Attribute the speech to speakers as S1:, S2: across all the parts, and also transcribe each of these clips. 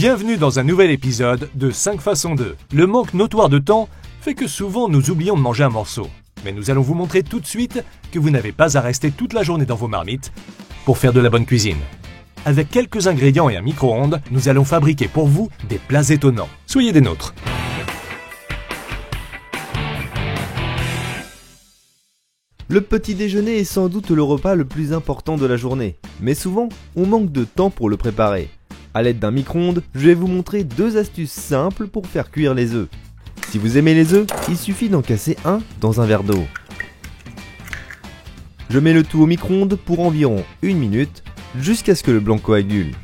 S1: Bienvenue dans un nouvel épisode de 5 façons 2. Le manque notoire de temps fait que souvent nous oublions de manger un morceau. Mais nous allons vous montrer tout de suite que vous n'avez pas à rester toute la journée dans vos marmites pour faire de la bonne cuisine. Avec quelques ingrédients et un micro-ondes, nous allons fabriquer pour vous des plats étonnants. Soyez des nôtres.
S2: Le petit déjeuner est sans doute le repas le plus important de la journée, mais souvent, on manque de temps pour le préparer. A l'aide d'un micro-ondes, je vais vous montrer 2 astuces simples pour faire cuire les œufs. Si vous aimez les œufs, il suffit d'en casser un dans un verre d'eau. Je mets le tout au micro-ondes pour environ 1 minute, jusqu'à ce que le blanc coagule.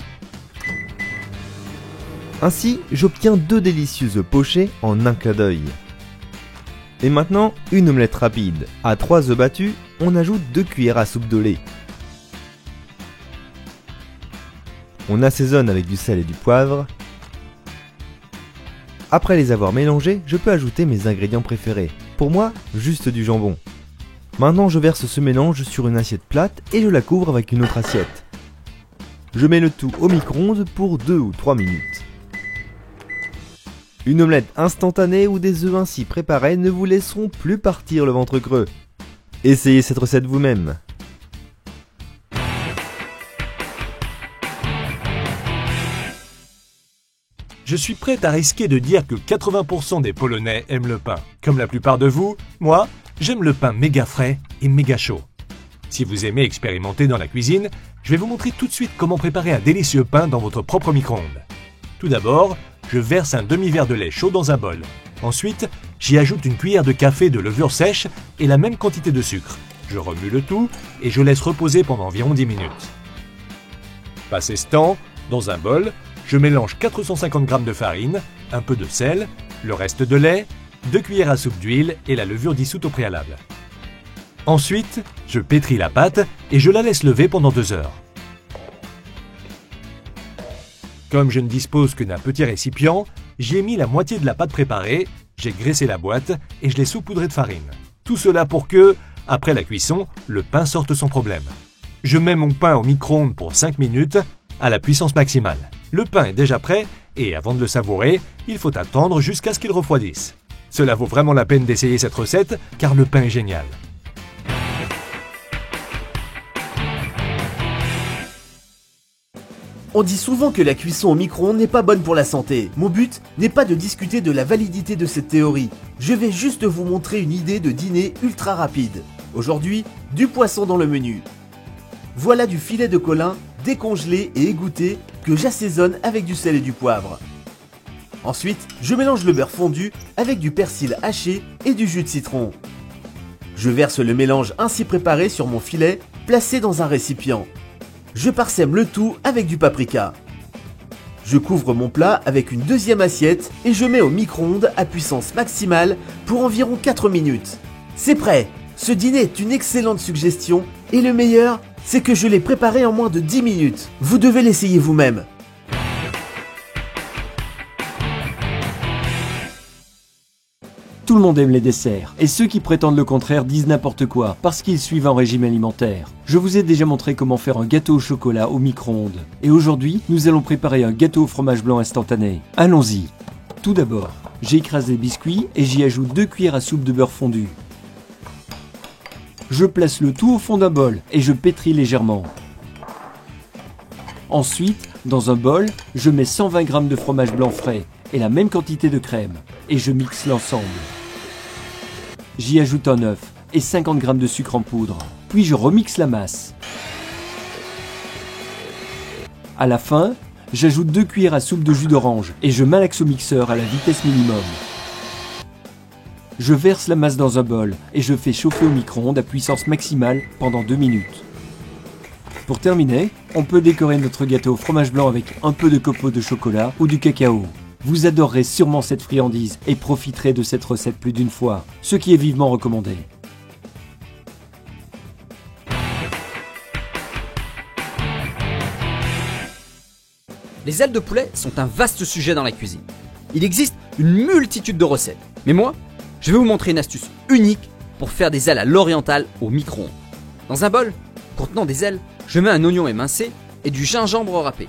S2: Ainsi, j'obtiens 2 délicieux œufs pochés en un clin d'œil. Et maintenant, une omelette rapide. À 3 œufs battus, on ajoute 2 cuillères à soupe de lait. On assaisonne avec du sel et du poivre. Après les avoir mélangés, je peux ajouter mes ingrédients préférés. Pour moi, juste du jambon. Maintenant, je verse ce mélange sur une assiette plate et je la couvre avec une autre assiette. Je mets le tout au micro-ondes pour 2 ou 3 minutes. Une omelette instantanée ou des œufs ainsi préparés ne vous laisseront plus partir le ventre creux. Essayez cette recette vous-même.
S1: Je suis prêt à risquer de dire que 80% des Polonais aiment le pain. Comme la plupart de vous, moi, j'aime le pain méga frais et méga chaud. Si vous aimez expérimenter dans la cuisine, je vais vous montrer tout de suite comment préparer un délicieux pain dans votre propre micro-ondes. Tout d'abord, je verse un demi-verre de lait chaud dans un bol. Ensuite, j'y ajoute une cuillère de café de levure sèche et la même quantité de sucre. Je remue le tout et je laisse reposer pendant environ 10 minutes. Passé ce temps, dans un bol, je mélange 450 g de farine, un peu de sel, le reste de lait, 2 cuillères à soupe d'huile et la levure dissoute au préalable. Ensuite, je pétris la pâte et je la laisse lever pendant 2 heures. Comme je ne dispose que d'un petit récipient, j'y ai mis la moitié de la pâte préparée, j'ai graissé la boîte et je l'ai saupoudrée de farine. Tout cela pour que, après la cuisson, le pain sorte sans problème. Je mets mon pain au micro-ondes pour 5 minutes à la puissance maximale. Le pain est déjà prêt et avant de le savourer, il faut attendre jusqu'à ce qu'il refroidisse. Cela vaut vraiment la peine d'essayer cette recette car le pain est génial.
S3: On dit souvent que la cuisson au micro-ondes n'est pas bonne pour la santé. Mon but n'est pas de discuter de la validité de cette théorie. Je vais juste vous montrer une idée de dîner ultra rapide. Aujourd'hui, du poisson dans le menu. Voilà du filet de colin décongelé et égoutté que j'assaisonne avec du sel et du poivre. Ensuite, je mélange le beurre fondu avec du persil haché et du jus de citron. Je verse le mélange ainsi préparé sur mon filet, placé dans un récipient. Je parsème le tout avec du paprika. Je couvre mon plat avec une deuxième assiette et je mets au micro-ondes à puissance maximale pour environ 4 minutes. C'est prêt! Ce dîner est une excellente suggestion et le meilleur, c'est que je l'ai préparé en moins de 10 minutes. Vous devez l'essayer vous-même.
S4: Tout le monde aime les desserts, et ceux qui prétendent le contraire disent n'importe quoi, parce qu'ils suivent un régime alimentaire. Je vous ai déjà montré comment faire un gâteau au chocolat au micro-ondes, et aujourd'hui, nous allons préparer un gâteau au fromage blanc instantané. Allons-y. Tout d'abord, j'ai écrasé les biscuits et j'y ajoute 2 cuillères à soupe de beurre fondu. Je place le tout au fond d'un bol et je pétris légèrement. Ensuite, dans un bol, je mets 120 g de fromage blanc frais et la même quantité de crème et je mixe l'ensemble. J'y ajoute un œuf et 50 g de sucre en poudre, puis je remixe la masse. À la fin, j'ajoute 2 cuillères à soupe de jus d'orange et je malaxe au mixeur à la vitesse minimum. Je verse la masse dans un bol et je fais chauffer au micro-ondes à puissance maximale pendant 2 minutes. Pour terminer, on peut décorer notre gâteau au fromage blanc avec un peu de copeaux de chocolat ou du cacao. Vous adorerez sûrement cette friandise et profiterez de cette recette plus d'une fois, ce qui est vivement recommandé.
S5: Les ailes de poulet sont un vaste sujet dans la cuisine. Il existe une multitude de recettes, mais moi, je vais vous montrer une astuce unique pour faire des ailes à l'orientale au micro-ondes. Dans un bol contenant des ailes, je mets un oignon émincé et du gingembre râpé.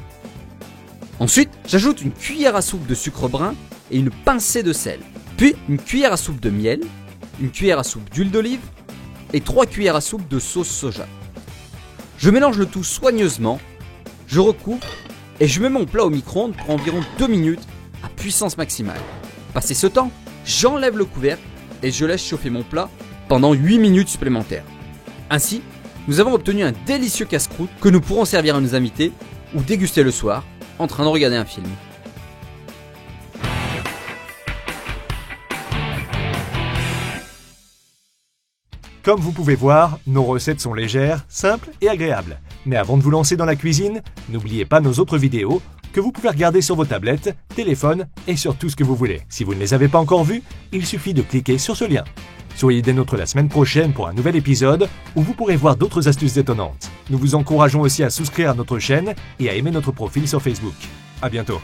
S5: Ensuite, j'ajoute une cuillère à soupe de sucre brun et une pincée de sel. Puis une cuillère à soupe de miel, une cuillère à soupe d'huile d'olive et 3 cuillères à soupe de sauce soja. Je mélange le tout soigneusement, je recouvre et je mets mon plat au micro-ondes pour environ 2 minutes à puissance maximale. Passé ce temps, j'enlève le couvercle et je laisse chauffer mon plat pendant 8 minutes supplémentaires. Ainsi, nous avons obtenu un délicieux casse-croûte que nous pourrons servir à nos invités ou déguster le soir en train de regarder un film.
S1: Comme vous pouvez voir, nos recettes sont légères, simples et agréables. Mais avant de vous lancer dans la cuisine, n'oubliez pas nos autres vidéos que vous pouvez regarder sur vos tablettes, téléphones et sur tout ce que vous voulez. Si vous ne les avez pas encore vues, il suffit de cliquer sur ce lien. Soyez des nôtres la semaine prochaine pour un nouvel épisode où vous pourrez voir d'autres astuces étonnantes. Nous vous encourageons aussi à souscrire à notre chaîne et à aimer notre profil sur Facebook. À bientôt.